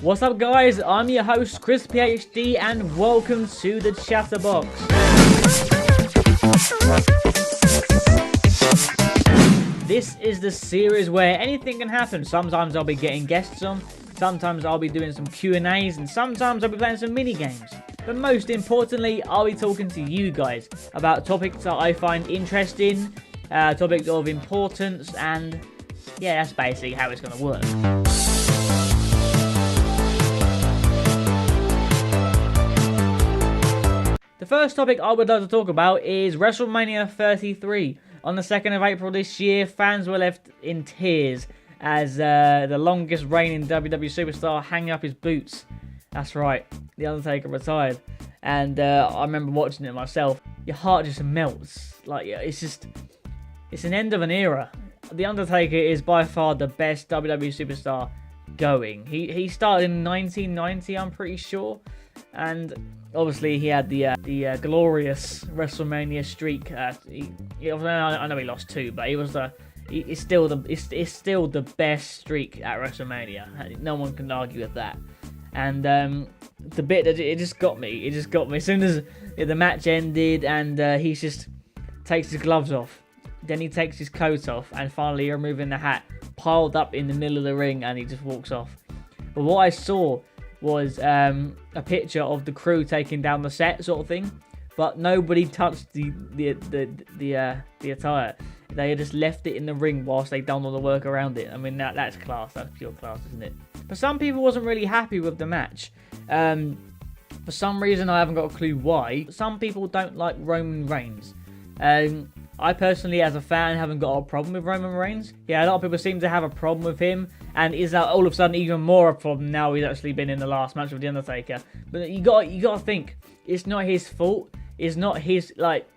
What's up, guys? I'm your host, ChrisPHD, and welcome to the Chatterbox. This is the series where anything can happen. Sometimes I'll be getting guests on, sometimes I'll be doing some Q&As, and sometimes I'll be playing some mini games. But most importantly, I'll be talking to you guys about topics that I find interesting, topics of importance, and yeah, that's basically how it's going to work. The first topic I would like to talk about is WrestleMania 33. On the 2nd of April this year, fans were left in tears as the longest reigning WWE superstar hung up his boots. That's right, The Undertaker retired. And I remember watching it myself. Your heart just melts. Like, it's an end of an era. The Undertaker is by far the best WWE superstar going. He started in 1990, I'm pretty sure. And obviously he had the glorious WrestleMania streak. I know he lost 2, but it's still the best streak at WrestleMania. No one can argue with that. And the bit that it just got me. As soon as the match ended, and he just takes his gloves off, then he takes his coat off, and finally removing the hat, piled up in the middle of the ring, and he just walks off. But what I saw was a picture of the crew taking down the set, sort of thing, but nobody touched the attire. They just left it in the ring whilst they done all the work around it. I mean, that's class. That's pure class, isn't it? But some people wasn't really happy with the match. For some reason, I haven't got a clue why. Some people don't like Roman Reigns. I personally, as a fan, haven't got a problem with Roman Reigns. Yeah, a lot of people seem to have a problem with him, and is that all of a sudden even more a problem now he's actually been in the last match with The Undertaker. But you got to think, it's not his fault. It's not his, like,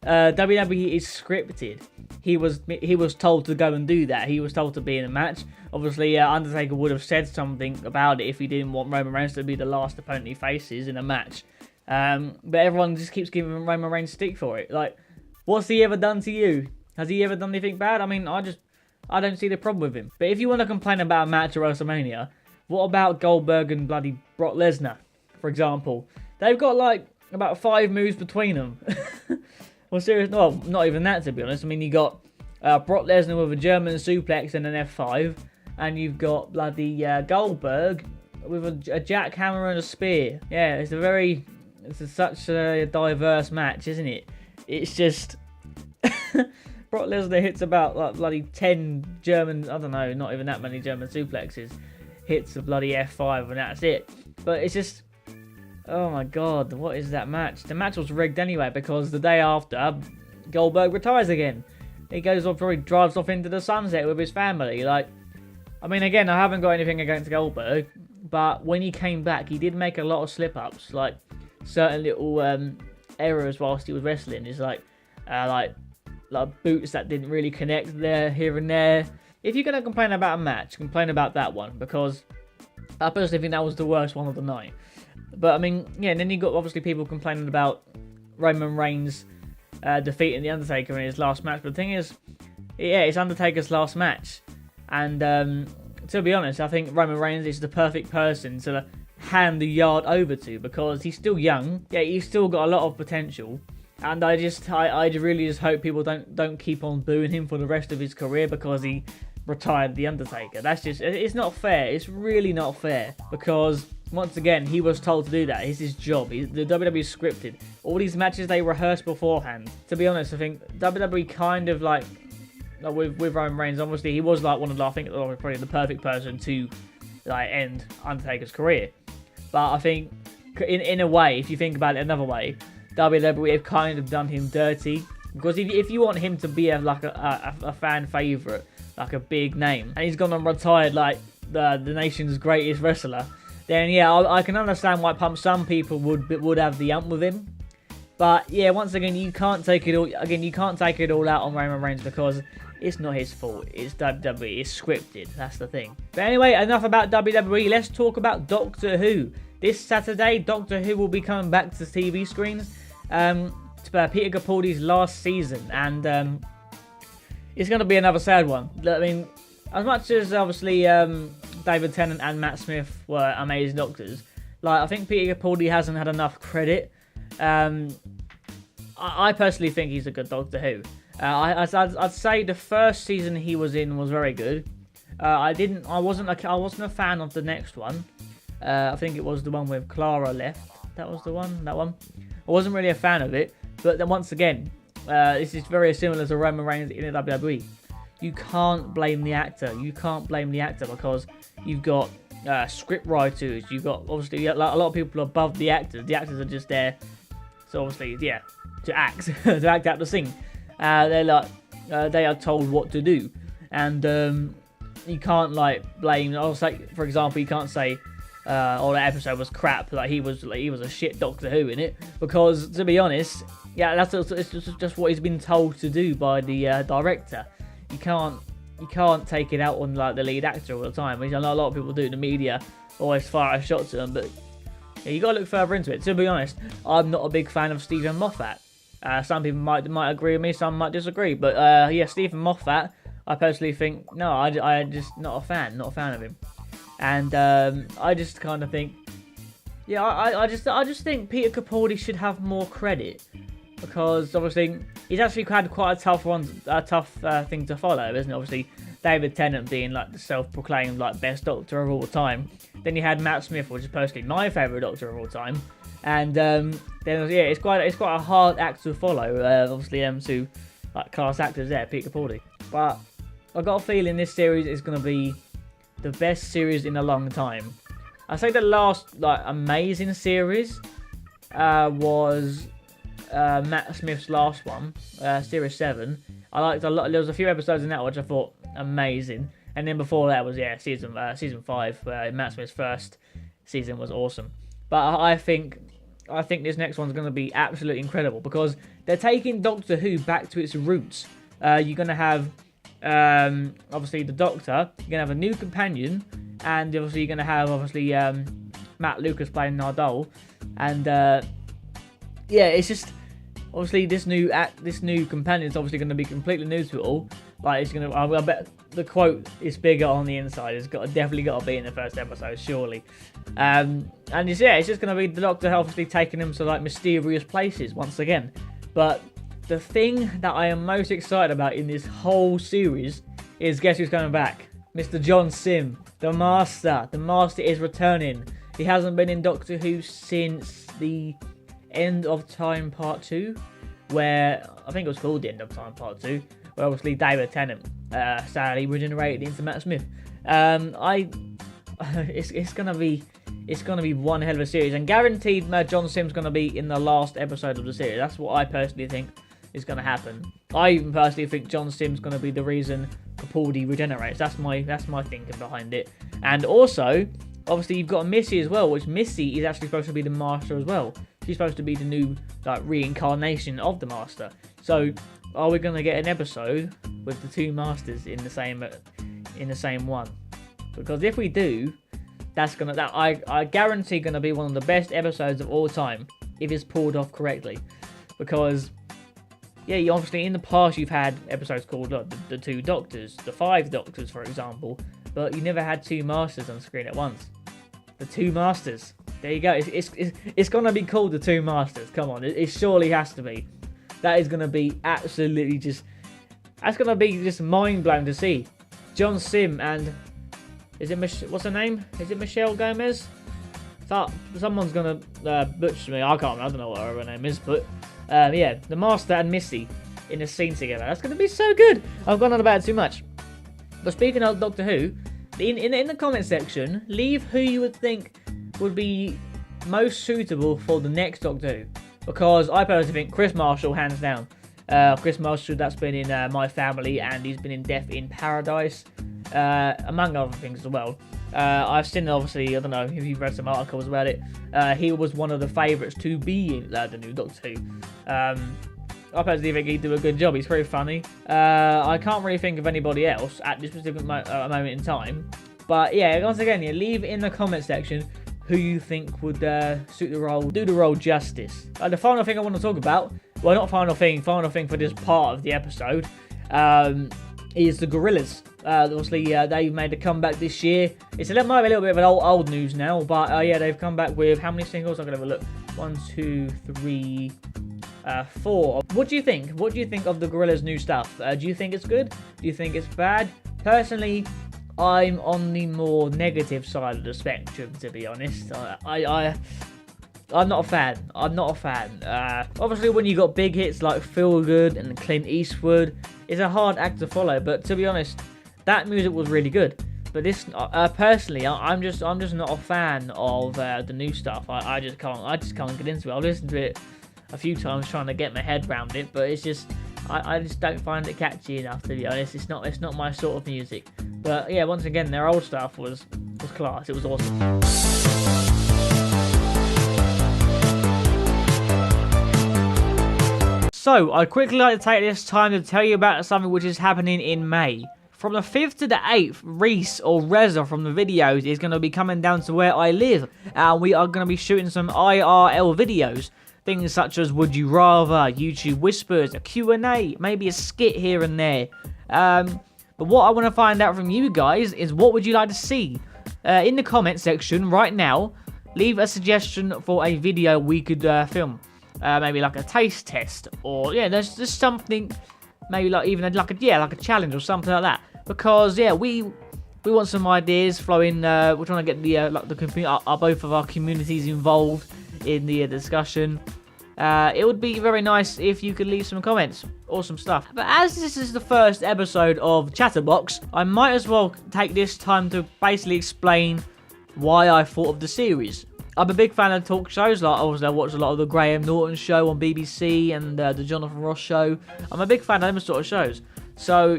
WWE is scripted. He was told to go and do that. He was told to be in a match. Obviously, Undertaker would have said something about it if he didn't want Roman Reigns to be the last opponent he faces in a match. But everyone just keeps giving Roman Reigns stick for it. Like, what's he ever done to you? Has he ever done anything bad? I mean, I don't see the problem with him. But if you want to complain about a match at WrestleMania, what about Goldberg and bloody Brock Lesnar, for example? They've got like about 5 moves between them. Well, seriously, well, not even that, to be honest. I mean, you got Brock Lesnar with a German suplex and an F5, and you've got bloody Goldberg with a jackhammer and a spear. Yeah, it's such a diverse match, isn't it? It's just Brock Lesnar hits about like bloody 10 German, I don't know, not even that many German suplexes, hits a bloody F5, and that's it. But it's just, oh my god, what is that match? The match was rigged anyway, because the day after, Goldberg retires again. He goes off, probably drives off into the sunset with his family. Like, I mean, again, I haven't got anything against Goldberg, but when he came back, he did make a lot of slip-ups, like certain little errors whilst he was wrestling. It's like boots that didn't really connect there, here and there. If you're going to complain about a match, complain about that one, because I personally think that was the worst one of the night. But I mean, yeah, and then you got obviously people complaining about Roman Reigns defeating The Undertaker in his last match. But the thing is, yeah, it's Undertaker's last match. And to be honest, I think Roman Reigns is the perfect person to hand the yard over to, because he's still young. Yeah, he's still got a lot of potential. And I really just hope people don't keep on booing him for the rest of his career because he retired The Undertaker. It's not fair. It's really not fair, because once again, he was told to do that. It's his job. The WWE is scripted. All these matches, they rehearse beforehand. To be honest, I think WWE kind of like with Roman Reigns, obviously he was like probably the perfect person to like end Undertaker's career. But I think in a way, if you think about it another way, WWE have kind of done him dirty, because if you want him to be a fan favourite, like a big name, and he's gone and retired like the nation's greatest wrestler, then yeah, I can understand why some people would have the ump with him. But yeah, once again, you can't take it all out on Roman Reigns, because it's not his fault. It's WWE. It's scripted. That's the thing. But anyway, enough about WWE. Let's talk about Doctor Who. This Saturday, Doctor Who will be coming back to TV screens. Peter Capaldi's last season, and it's going to be another sad one. I mean, as much as obviously David Tennant and Matt Smith were amazing doctors. Like, I think Peter Capaldi hasn't had enough credit. I personally think he's a good Doctor Who. I'd say the first season he was in was very good. I wasn't a fan of the next one. I think it was the one with Clara left. That was the one. That one. I wasn't really a fan of it. But then once again, this is very similar to Roman Reigns in the WWE. You can't blame the actor. You can't blame the actor because you've got script writers. You've got obviously a lot of people above the actors. The actors are just there, so obviously, yeah, to act, to act out the scene. They are told what to do, and you can't like blame. I'll say, for example, you can't say, "Oh, that episode was crap." Like he was a shit Doctor Who in it, because to be honest, yeah, it's just what he's been told to do by the director. You can't take it out on like the lead actor all the time, which I know a lot of people do. The media always fire a shot to them, but yeah, you gotta look further into it. To be honest, I'm not a big fan of Stephen Moffat. Some people might agree with me, some might disagree, but yeah, Stephen Moffat, I personally think no, I just not a fan of him, and I just kind of think, yeah, I just think Peter Capaldi should have more credit. Because obviously he's actually had quite a tough thing to follow, isn't it? Obviously David Tennant being like the self-proclaimed like best Doctor of all time. Then you had Matt Smith, which is personally my favourite Doctor of all time. And then yeah, it's quite a hard act to follow. Obviously to like class actors there, Peter Capaldi. But I got a feeling this series is going to be the best series in a long time. I say the last like amazing series was Matt Smith's last one, Series 7. I liked a lot. There was a few episodes in that which I thought amazing, and then before that was season 5. Matt Smith's first season was awesome. But I think this next one's going to be absolutely incredible because they're taking Doctor Who back to its roots. You're going to have obviously the Doctor. You're going to have a new companion, and obviously you're going to have Matt Lucas playing Nardole, and yeah, it's just obviously this new companion is obviously going to be completely new to it all. Like it's going to, I bet the quote is bigger on the inside. It's definitely got to be in the first episode, surely. And it's just going to be the Doctor obviously taking them to like mysterious places once again. But the thing that I am most excited about in this whole series is guess who's coming back? Mr. John Sim, the Master. The Master is returning. He hasn't been in Doctor Who since the End of Time Part 2, where I think it was called The End of Time Part 2, where obviously David Tennant sadly regenerated into Matt Smith. It's gonna be one hell of a series, and guaranteed John Sim's gonna be in the last episode of the series. That's what I personally think is gonna happen. I even personally think John Sim's gonna be the reason Capaldi regenerates. That's my thinking behind it. And also, obviously you've got Missy as well, which Missy is actually supposed to be the Master as well. She's supposed to be the new like reincarnation of the Master. So, are we going to get an episode with the two Masters in the same one? Because if we do, I guarantee going to be one of the best episodes of all time if it's pulled off correctly. Because yeah, you obviously in the past you've had episodes called the Two Doctors, the Five Doctors, for example, but you never had two Masters on screen at once. The Two Masters. There you go. It's gonna be called the Two Masters. Come on, it surely has to be. That is gonna be absolutely that's gonna be just mind blowing to see. John Sim and what's her name? Is it Michelle Gomez? Someone's gonna butcher me. I don't know what her name is, but yeah, the Master and Missy in a scene together. That's gonna be so good. I've gone on about it too much. But speaking of Doctor Who, in the comment section, leave who you would think would be most suitable for the next Doctor Who, because I personally think Chris Marshall, hands down. Chris Marshall, that's been in My Family, and he's been in Death in Paradise, among other things as well. I've seen, obviously, I don't know if you've read some articles about it, he was one of the favourites to be in the new Doctor Who. I personally think he'd do a good job. He's very funny. I can't really think of anybody else at this specific moment in time. But yeah, once again, leave in the comment section who you think would suit the role, do the role justice. The final thing I want to talk about, well, not final thing for this part of the episode, is the Gorillaz. Obviously, they've made a comeback this year. It's might be a little bit of an old news now, but yeah, they've come back with how many singles? I'm gonna have a look. 1, 2, 3, 4. What do you think? What do you think of the Gorillaz' new stuff? Do you think it's good? Do you think it's bad? Personally, I'm on the more negative side of the spectrum, to be honest. I'm not a fan. I'm not a fan. Obviously, when you got big hits like Feel Good and Clint Eastwood, it's a hard act to follow. But to be honest, that music was really good. But this, personally, I'm just not a fan of the new stuff. I just can't get into it. I've listened to it a few times trying to get my head around it, but it's just I just don't find it catchy enough, to be honest. It's not my sort of music. But yeah, once again, their old stuff was class. It was awesome. So, I'd quickly like to take this time to tell you about something which is happening in May. From the 5th to the 8th, Reese or Reza from the videos is going to be coming down to where I live. And we are going to be shooting some IRL videos. Things such as Would You Rather, YouTube Whispers, a Q&A, maybe a skit here and there. But what I want to find out from you guys is what would you like to see? In the comment section right now, leave a suggestion for a video we could film. Maybe like a taste test, or yeah, there's just something, maybe like even like a challenge or something like that. Because yeah, we want some ideas flowing. We're trying to get the both of our communities involved in the discussion. It would be very nice if you could leave some comments. Awesome stuff. But as this is the first episode of Chatterbox, I might as well take this time to basically explain why I thought of the series. I'm a big fan of talk shows. Like, obviously, I watch a lot of the Graham Norton show on BBC and the Jonathan Ross show. I'm a big fan of them sort of shows. So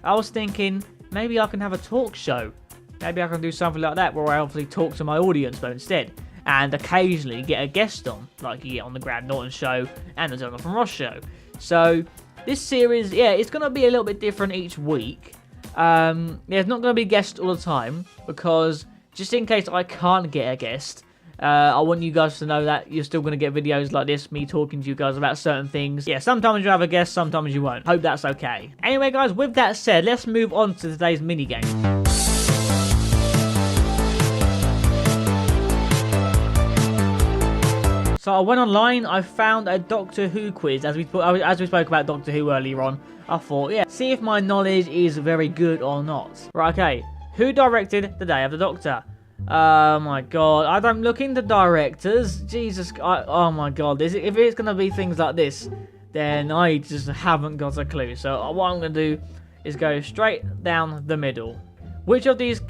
I was thinking maybe I can have a talk show. Maybe I can do something like that where I obviously talk to my audience, but instead, and occasionally get a guest on, like you get on the Graham Norton show and the Jonathan Ross show. So this series, yeah, it's going to be a little bit different each week. Yeah, it's not going to be guests all the time, because just in case I can't get a guest, I want you guys to know that you're still going to get videos like this, me talking to you guys about certain things. Yeah, sometimes you have a guest, sometimes you won't. Hope that's okay. Anyway, guys, with that said, let's move on to today's minigame. So I went online, I found a Doctor Who quiz, as we spoke about Doctor Who earlier on. I thought, yeah, see if my knowledge is very good or not. Right, okay. Who directed The Day of the Doctor? Oh my god, I don't look into directors. Jesus, oh my god, if it's going to be things like this, then I just haven't got a clue. So what I'm going to do is go straight down the middle. Which of these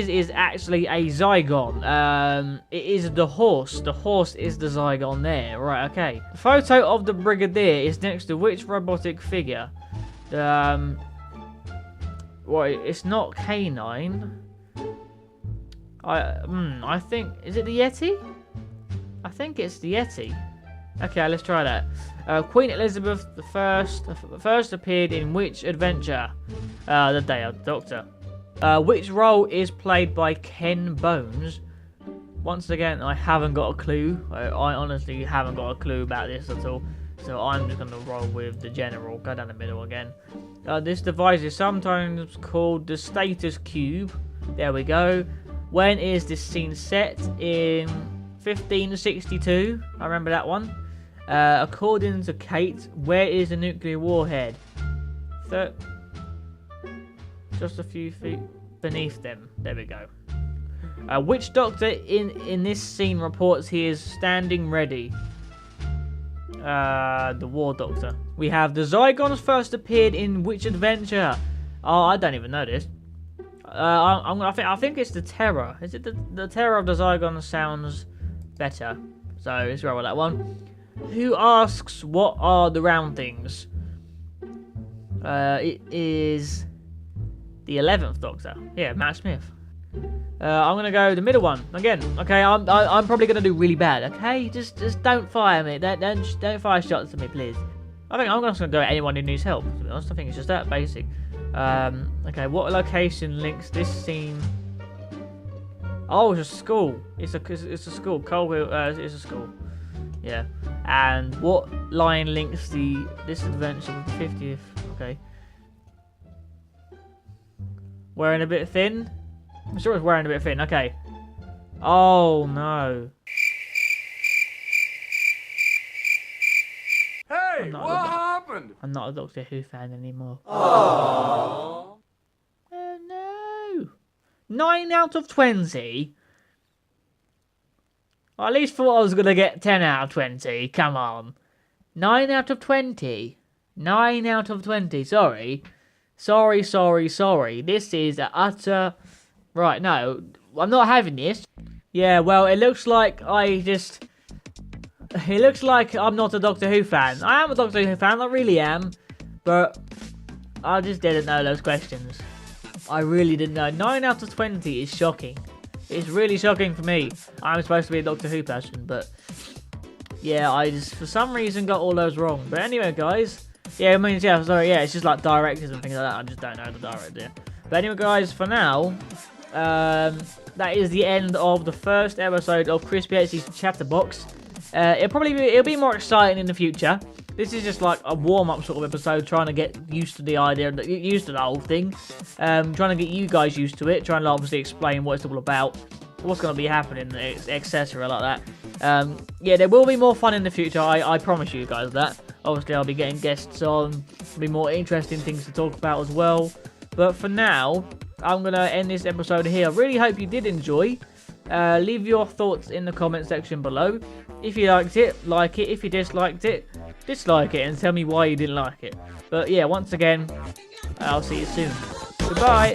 is actually a Zygon? It is the horse. The horse is the Zygon there. Right, okay. The photo of the Brigadier is next to which robotic figure? Well, it's not K9. I think, is it the Yeti? I think it's the Yeti. Okay, let's try that. Queen Elizabeth I first appeared in which adventure? The Day of the Doctor. Which role is played by Ken Bones? Once again, I haven't got a clue. I honestly haven't got a clue about this at all. So I'm just going to roll with the general. Go down the middle again. This device is sometimes called the status cube. There we go. When is this scene set? In 1562. I remember that one. According to Kate, where is the nuclear warhead? Just a few feet beneath them. There we go. Which Doctor in this scene reports he is standing ready? The War Doctor. We have the Zygons first appeared in which adventure? Oh, I don't even know this. I think it's the Terror. Is it the Terror of the Zygons sounds better. So let's roll with that one. Who asks what are the round things? It is the 11th Doctor. Yeah, Matt Smith. I'm gonna go the middle one again. Okay, I'm probably gonna do really bad. Okay, just don't fire me. Don't fire shots at me, please. I think I'm just gonna go at anyone who needs help. To be honest, I think it's just that basic. Okay, what location links this scene? Oh, it's a school. It's a school. Colville. It's a school. Yeah. And what line links this adventure with the 50th? Okay. Wearing a bit thin? I'm sure it's wearing a bit thin. Okay. Oh, no. Hey, what happened? I'm not a Doctor Who fan anymore. Aww. Oh, no. 9 out of 20? I at least thought I was going to get 10 out of 20. Come on. 9 out of 20. 9 out of 20. Sorry. Sorry. This is an utter... Right, no. I'm not having this. Yeah, well, it looks like It looks like I'm not a Doctor Who fan. I am a Doctor Who fan, I really am. But I just didn't know those questions. I really didn't know. 9 out of 20 is shocking. It's really shocking for me. I'm supposed to be a Doctor Who person, but... Yeah, I just, for some reason, got all those wrong. But anyway, guys... Yeah, I mean, yeah, sorry, yeah, it's just like directors and things like that. I just don't know the director. But anyway, guys, for now... that is the end of the first episode of ChrisPHD's Chatterbox. It'll be more exciting in the future. This is just like a warm-up sort of episode, trying to get used to the idea, used to the whole thing. Trying to get you guys used to it, trying to obviously explain what it's all about, what's going to be happening, etc. like that. Yeah, there will be more fun in the future, I promise you guys that. Obviously, I'll be getting guests on, there'll be more interesting things to talk about as well. But for now, I'm going to end this episode here. I really hope you did enjoy. Leave your thoughts in the comment section below. If you liked it, like it. If you disliked it, dislike it. And tell me why you didn't like it. But yeah, once again, I'll see you soon. Goodbye.